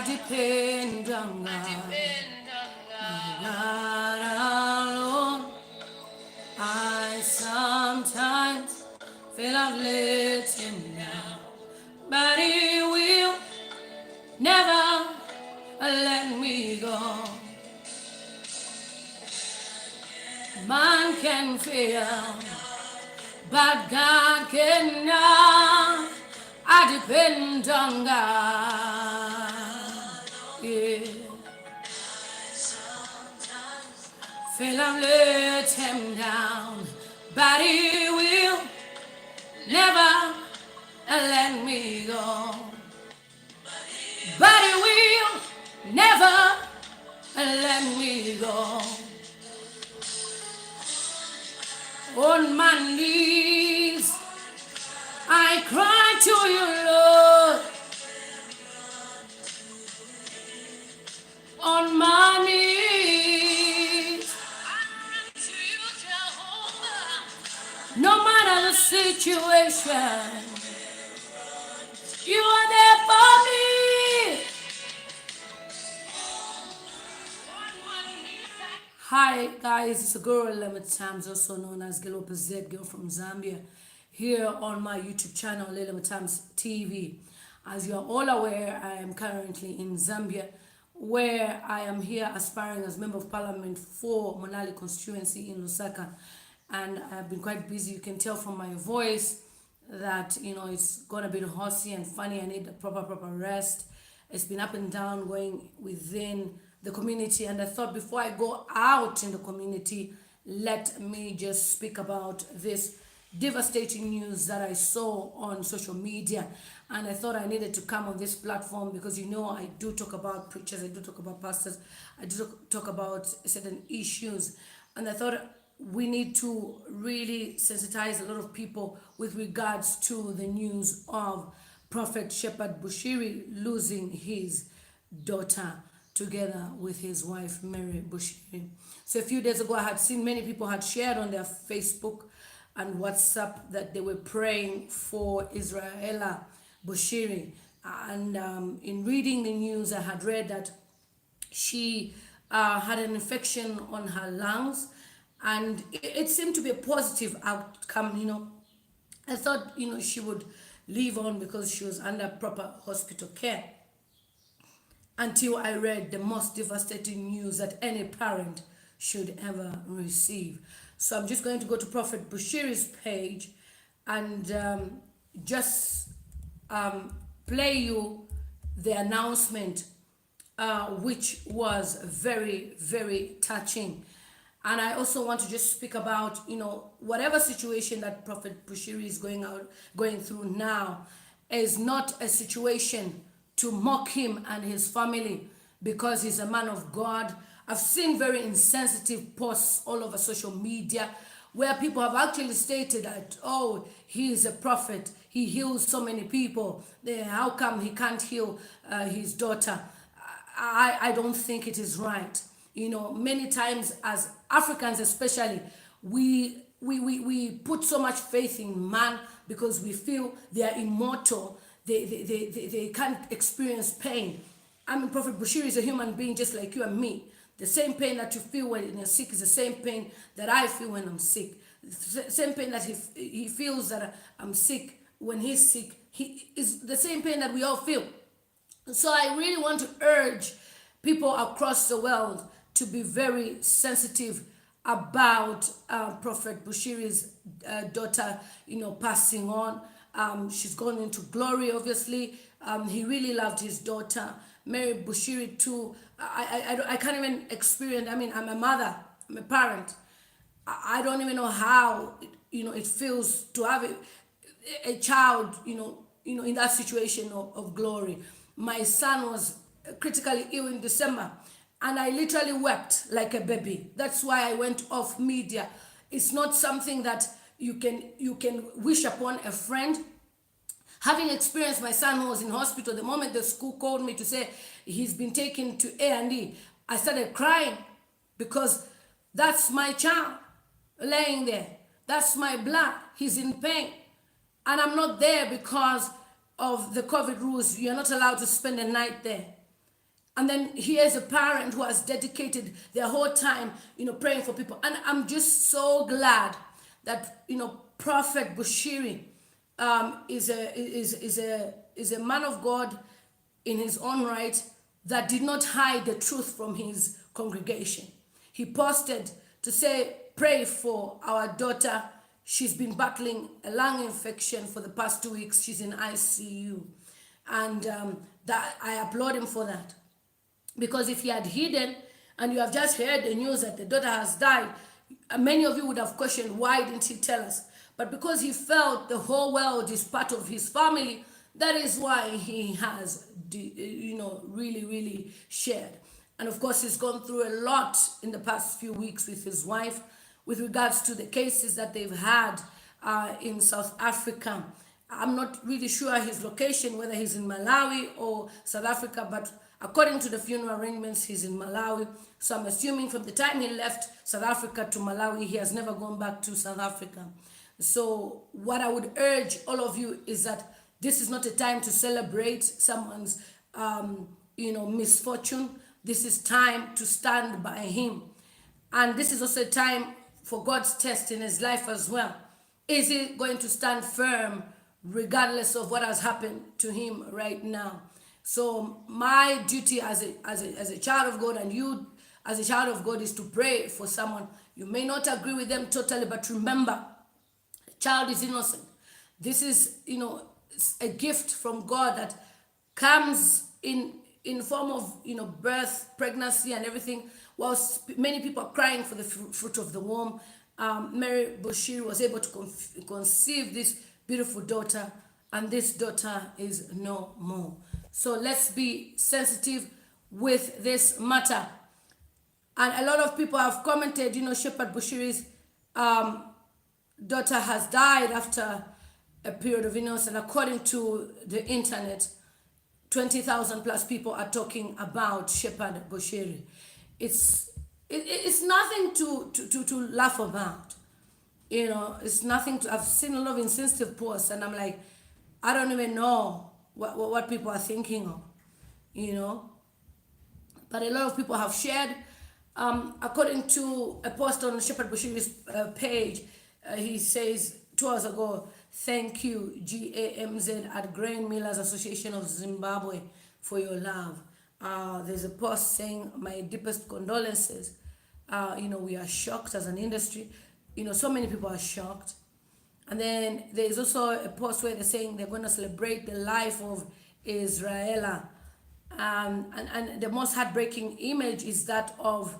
depend on God, God alone. I sometimes feel I've let him down, but he will never let me go. Man can fail, but God cannot. I depend on God. Yeah. Feel I've let him down, but he will never let me go. But he will never let me go. On my knees, I cry to you, Lord. On my knees, no matter the situation, you are there for me. Hi guys, it's a girl Lemon Times, also known as Gelo Z Girl from Zambia, here on my YouTube channel, Lemon Times TV. As you are all aware, I am currently in Zambia, where I am here aspiring as Member of Parliament for Monali constituency in Lusaka. And I've been quite busy. You can tell from my voice that it's gonna be horsey and funny. I need a proper rest. It's been up and down going within the community, and I thought before I go out in the community, let me just speak about this devastating news that I saw on social media. And I thought I needed to come on this platform because I do talk about preachers, I do talk about pastors, I do talk about certain issues, and I thought we need to really sensitize a lot of people with regards to the news of Prophet Shepherd Bushiri losing his daughter together with his wife Mary Bushiri. So a few days ago, I had seen many people had shared on their Facebook and WhatsApp that they were praying for Israella Bushiri. And in reading the news, I had read that she had an infection on her lungs, and it seemed to be a positive outcome. I thought she would live on because she was under proper hospital care, until I read the most devastating news that any parent should ever receive. So I'm just going to go to Prophet Bushiri's page and just play you the announcement, which was very, very touching. And I also want to just speak about, whatever situation that Prophet Bushiri is going through now is not a situation to mock him and his family because he's a man of God. I've seen very insensitive posts all over social media where people have actually stated that, oh, he is a prophet, he heals so many people, how come he can't heal his daughter? I don't think it is right. Many times as Africans especially, we put so much faith in man because we feel they are immortal. They can't experience pain. I mean, Prophet Bushiri is a human being just like you and me. The same pain that you feel when you're sick is the same pain that I feel when I'm sick. The same pain that he feels that I'm sick when he's sick, is the same pain that we all feel. So I really want to urge people across the world to be very sensitive about Prophet Bushiri's daughter, passing on. She's gone into glory, obviously. He really loved his daughter. Mary Bushiri too. I can't even experience. I mean, I'm a mother, I'm a parent. I don't even know how it feels to have a child, in that situation of glory. My son was critically ill in December, and I literally wept like a baby. That's why I went off media. It's not something that you can wish upon a friend. Having experienced my son who was in hospital, the moment the school called me to say he's been taken to A&E, I started crying because that's my child laying there. That's my blood. He's in pain. And I'm not there because of the COVID rules. You're not allowed to spend a night there. And then here's a parent who has dedicated their whole time, praying for people. And I'm just so glad that, Prophet Bushiri is a man of God in his own right that did not hide the truth from his congregation. He posted to say, pray for our daughter. She's been battling a lung infection for the past 2 weeks. She's in ICU. And that I applaud him for that. Because if he had hidden and you have just heard the news that the daughter has died, many of you would have questioned, why didn't he tell us? But because he felt the whole world is part of his family, that is why he has, really, really shared. And of course, he's gone through a lot in the past few weeks with his wife with regards to the cases that they've had in South Africa. I'm not really sure his location, whether he's in Malawi or South Africa, but according to the funeral arrangements, he's in Malawi. So I'm assuming from the time he left South Africa to Malawi, he has never gone back to South Africa. So what I would urge all of you is that this is not a time to celebrate someone's, misfortune. This is time to stand by him. And this is also a time for God's test in his life as well. Is he going to stand firm regardless of what has happened to him right now? So my duty as a child of God, and you as a child of God, is to pray for someone. You may not agree with them totally, but remember, the child is innocent. This is, a gift from God that comes in form of, birth, pregnancy, and everything. Whilst many people are crying for the fruit of the womb, Mary Bushiri was able to conceive this beautiful daughter, and this daughter is no more. So let's be sensitive with this matter. And a lot of people have commented, Shepherd Bushiri's daughter has died after a period of illness, and according to the internet, 20,000 plus people are talking about Shepherd Bushiri. It's nothing to laugh about. It's nothing to. I've seen a lot of insensitive posts, and I'm like, I don't even know what people are thinking of, But a lot of people have shared. According to a post on Shepherd Bushiri's page, he says 2 hours ago, thank you, GAMZ at Grain Millers Association of Zimbabwe, for your love. There's a post saying, my deepest condolences. We are shocked as an industry. So many people are shocked. And then there's also a post where they're saying they're going to celebrate the life of Israella. And the most heartbreaking image is that of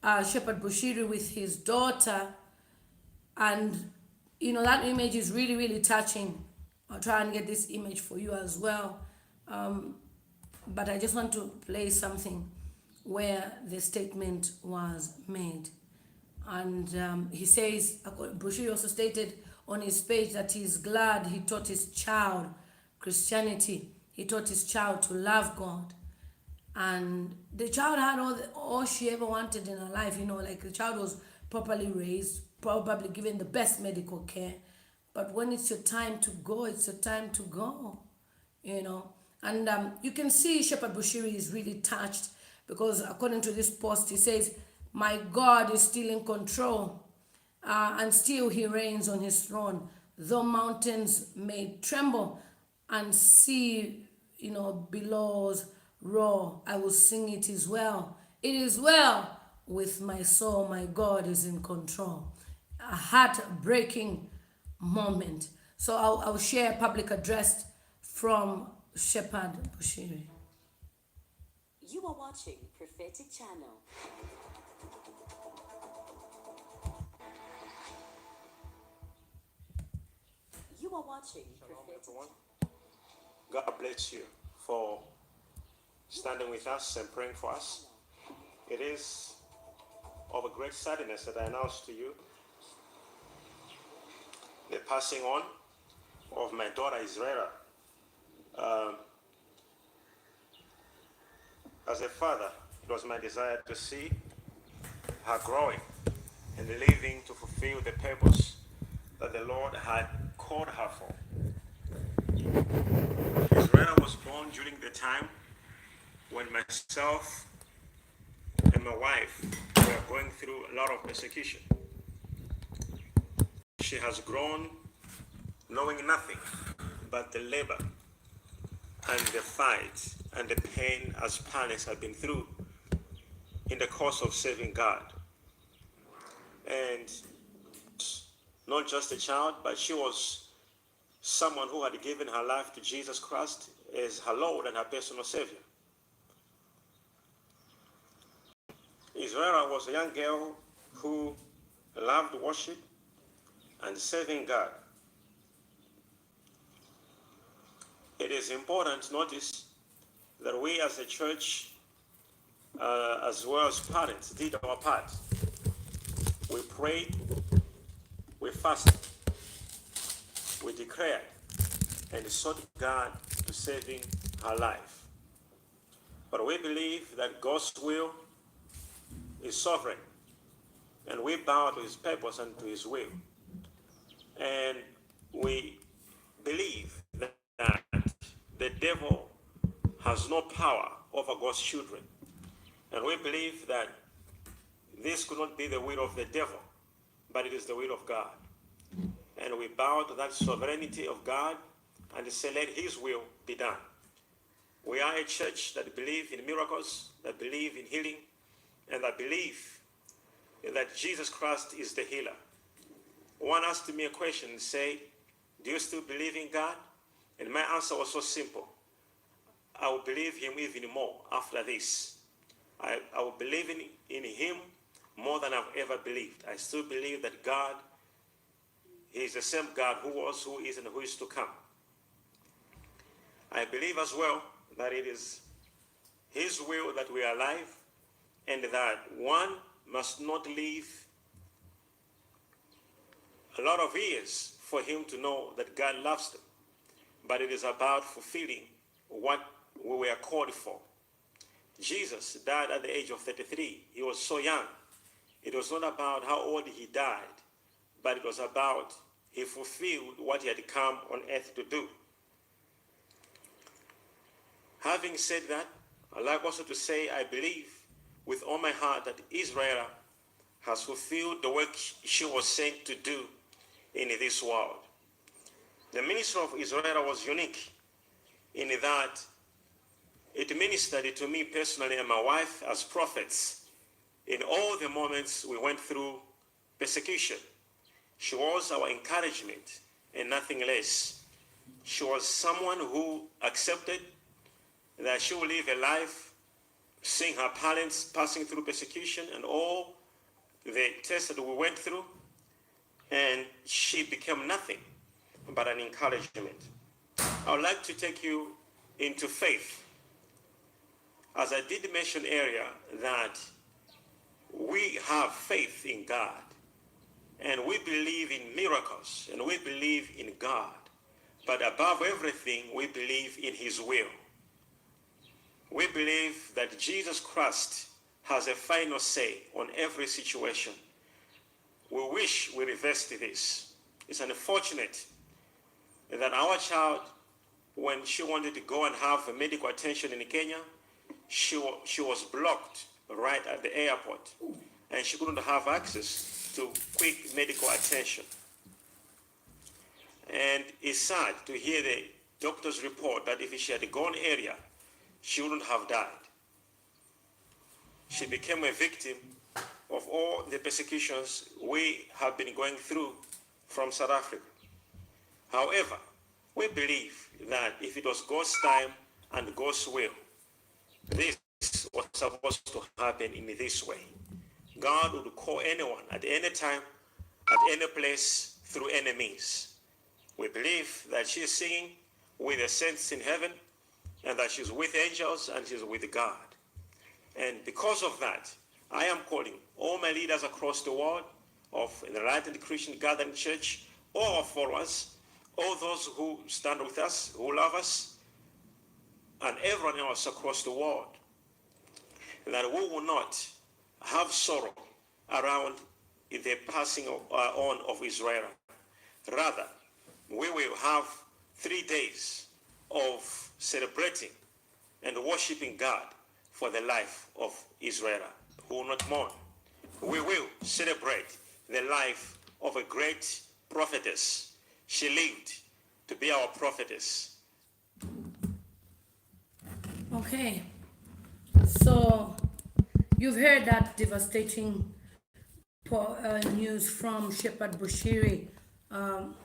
Shepherd Bushiri with his daughter. And, that image is really, really touching. I'll try and get this image for you as well. But I just want to play something where the statement was made. And he says, Bushiri also stated on his page that he's glad he taught his child Christianity. He taught his child to love God. And the child had all she ever wanted in her life, like the child was properly raised, probably given the best medical care. But when it's your time to go, it's your time to go, And you can see Shepherd Bushiri is really touched because according to this post, he says, my God is still in control and still he reigns on his throne. Though mountains may tremble and sea, billows roar, I will sing it is well. It is well with my soul. My God is in control. A heartbreaking moment. So I'll share a public address from Shepherd Bushiri. You are watching Prophetic Channel. You are watching Prophetic Channel. God bless you for standing with us and praying for us. It is of a great sadness that I announce to you the passing on of my daughter Israella. As a father, it was my desire to see her growing and living to fulfill the purpose that the Lord had called her for. Israella was born during the time when myself and my wife were going through a lot of persecution. She has grown knowing nothing but the labor and the fight and the pain as parents have been through in the course of serving God. And not just a child, but she was someone who had given her life to Jesus Christ as her Lord and her personal Savior. Israella was a young girl who loved worship and serving God. It is important to notice that we as a church, as well as parents, did our part. We prayed, we fasted, we declared, and sought God to saving her life. But we believe that God's will is sovereign, and we bow to his purpose and to his will. And we believe that the devil has no power over God's children. And we believe that this could not be the will of the devil, but it is the will of God. And we bow to that sovereignty of God and say, let his will be done. We are a church that believes in miracles, that believe in healing, and that believe that Jesus Christ is the healer. One asked me a question and said, do you still believe in God? And my answer was so simple. I will believe him even more after this. I will believe in him more than I've ever believed. I still believe that God, he is the same God who was, who is, and who is to come. I believe as well that it is his will that we are alive, and that one must not live a lot of years for him to know that God loves them. But it is about fulfilling what we were called for. Jesus died at the age of 33. He was so young. It was not about how old he died, but it was about he fulfilled what he had come on earth to do. Having said that, I'd like also to say I believe with all my heart that Israella has fulfilled the work she was sent to do in this world. The ministry of Israella was unique in that it ministered to me personally and my wife as prophets in all the moments we went through persecution. She was our encouragement and nothing less. She was someone who accepted that she would live a life seeing her parents passing through persecution and all the tests that we went through, and she became nothing but an encouragement. I would like to take you into faith. As I did mention earlier, that we have faith in God, and we believe in miracles, and we believe in God. But above everything, we believe in his will. We believe that Jesus Christ has a final say on every situation. We wish we reversed this. It's unfortunate that our child, when she wanted to go and have medical attention in Kenya, she was blocked right at the airport, and she couldn't have access to quick medical attention. And it's sad to hear the doctor's report that if she had gone earlier, she wouldn't have died. She became a victim of all the persecutions we have been going through from South Africa. However, we believe that if it was God's time and God's will, this was supposed to happen in this way. God would call anyone at any time, at any place, through any means. We believe that she is singing with the saints in heaven, and that she's with angels and she's with God. And because of that, I am calling all my leaders across the world of the Enlightened Christian Gathering Church, all our followers, all those who stand with us, who love us, and everyone else across the world, that we will not have sorrow around the passing on of Israel. Rather, we will have 3 days of celebrating and worshiping God for the life of Israella. We will not mourn. We will celebrate the life of a great prophetess. She lived to be our prophetess. Okay, so you've heard that devastating news from Shepherd Bushiri. Um,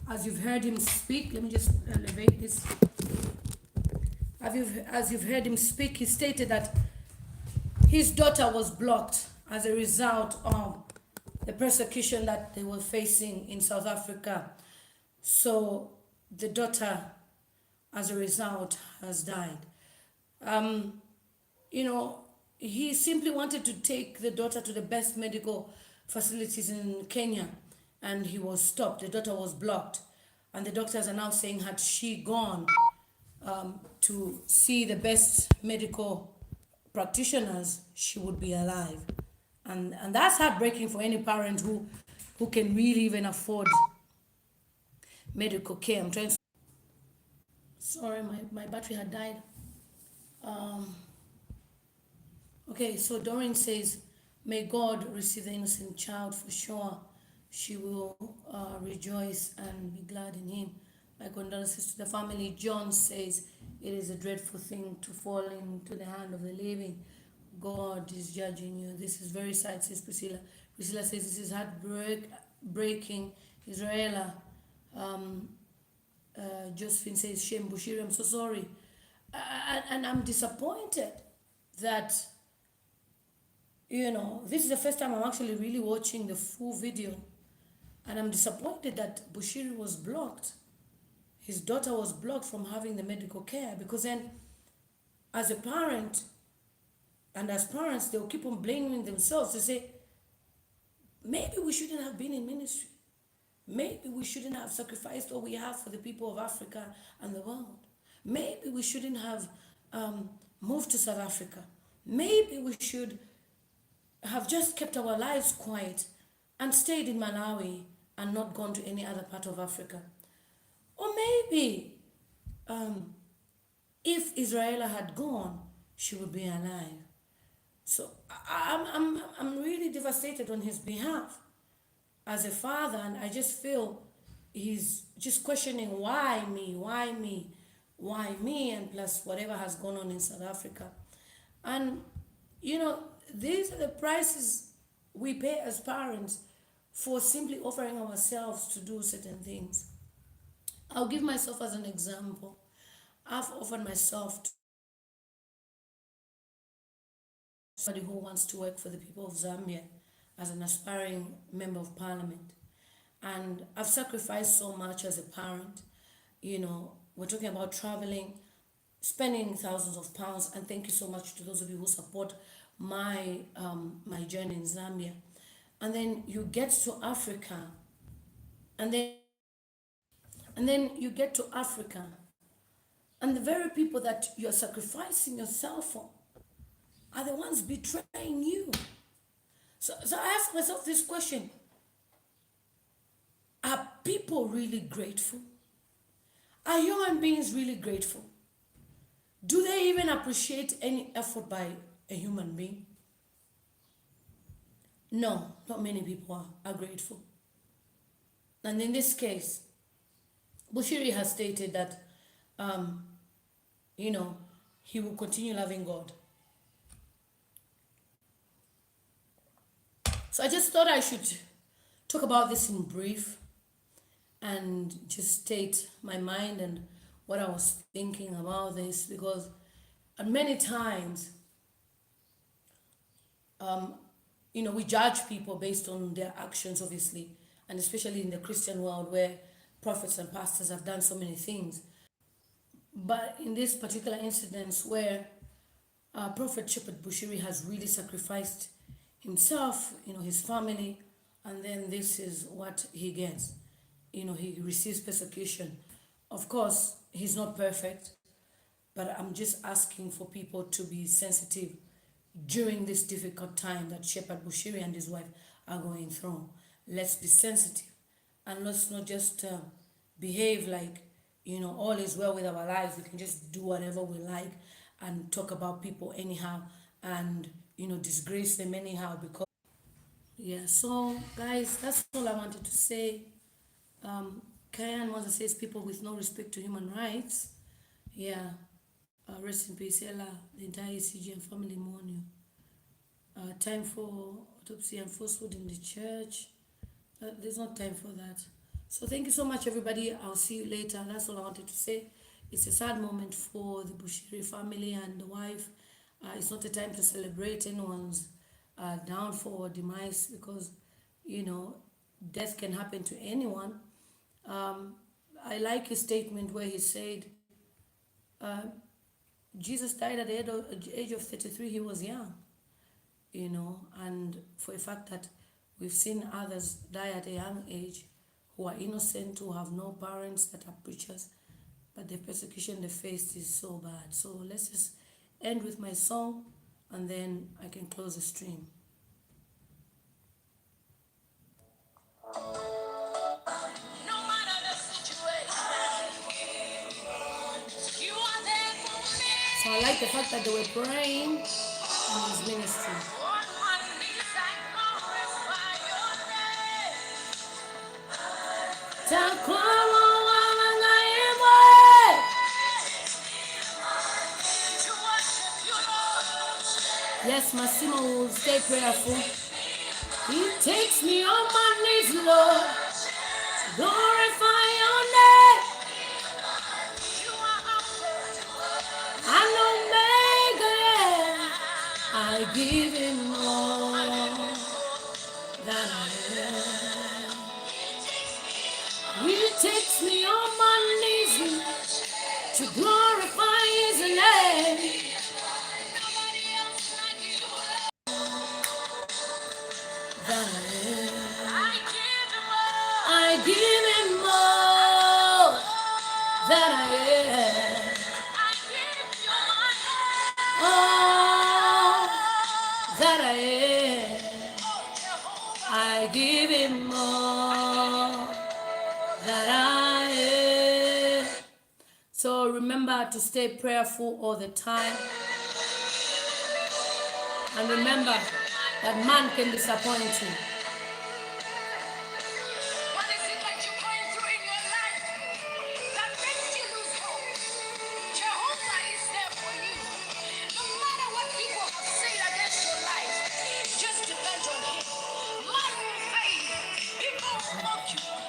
as you've heard him speak, let me just elevate this. As you've heard him speak, he stated that his daughter was blocked as a result of the persecution that they were facing in South Africa. So the daughter, as a result, has died. You know, he simply wanted to take the daughter to the best medical facilities in Kenya, and he was stopped. The daughter was blocked, and the doctors are now saying, had she gone to see the best medical practitioners, she would be alive. And that's heartbreaking for any parent who can really even afford medical care. I'm trying to, sorry, my battery had died. Okay, so Doreen says, may God receive the innocent child for sure. She will rejoice and be glad in him. My condolences to the family. John says, it is a dreadful thing to fall into the hand of the living. God is judging you. This is very sad, says Priscilla. Priscilla says, this is heartbreaking. Israella. Josephine says, shame, Bushiri, I'm so sorry. And I'm disappointed that, you know, this is the first time I'm actually really watching the full video. And I'm disappointed that Bushiri was blocked. His daughter was blocked from having the medical care, because then as a parent and as parents, they'll keep on blaming themselves. They say, maybe we shouldn't have been in ministry. Maybe we shouldn't have sacrificed all we have for the people of Africa and the world. Maybe we shouldn't have moved to South Africa. Maybe we should have just kept our lives quiet and stayed in Malawi and not gone to any other part of Africa. Or maybe if Israella had gone, she would be alive. So I'm really devastated on his behalf as a father, and I just feel he's just questioning, why me, and plus whatever has gone on in South Africa. And you know, these are the prices we pay as parents for simply offering ourselves to do certain things. I'll give myself as an example. I've offered myself to somebody who wants to work for the people of Zambia as an aspiring member of parliament. And I've sacrificed so much as a parent. You know, we're talking about traveling, spending thousands of pounds, and thank you so much to those of you who support my my journey in Zambia. And then you get to Africa, and then you get to Africa, and the very people that you're sacrificing yourself for are the ones betraying you. So I ask myself this question: are people really grateful? Are human beings really grateful? Do they even appreciate any effort by a human being? No, not many people are grateful. And in this case, Bushiri has stated that, you know, he will continue loving God. So I just thought I should talk about this in brief and just state my mind and what I was thinking about this, because many times, you know, we judge people based on their actions, obviously, and especially in the Christian world where prophets and pastors have done so many things. But in this particular incident where Prophet Shepherd Bushiri has really sacrificed himself, you know, his family, and then this is what he gets. You know, he receives persecution. Of course, he's not perfect, but I'm just asking for people to be sensitive during this difficult time that Shepherd Bushiri and his wife are going through. Let's be sensitive, and let's not just behave like, you know, all is well with our lives. We can just do whatever we like and talk about people anyhow and disgrace them anyhow because yeah. So guys, that's all I wanted to say. Kayan Moses says people with no respect to human rights. Yeah. Rest in peace, Ella, the entire CG and family mourn you. Time for autopsy and falsehood in the church. There's not time for that. So thank you so much, everybody. I'll see you later. That's all I wanted to say. It's a sad moment for the Bushiri family and the wife. It's not a time to celebrate anyone's downfall or demise because, you know, death can happen to anyone. Um, I like his statement where he said, Jesus died at the age of 33. He was young, and for a fact that we've seen others die at a young age who are innocent, who have no parents that are preachers, but the persecution they faced is so bad. So let's just end with my song and then I can close the stream. No matter the situation, you are there for me. So I like the fact that they were praying in his ministry. On my knees I glorify your name. Takwama wangaimwe. To worship you, Lord. Yes, Massimo will stay prayerful. He takes me on my knees, Lord. Glorify your name. You are Alpha and Omega. I give him all that I am. He takes me on my knees to glorify his name. That I am. I give him all that I am. All that I am. I give him all that I am. So remember to stay prayerful all the time. And remember that man can disappoint you. What is it that you're going through in your life that makes you lose hope? Jehovah is there for you. No matter what people have said against your life, just depend on him. Man will fail. People will mock you.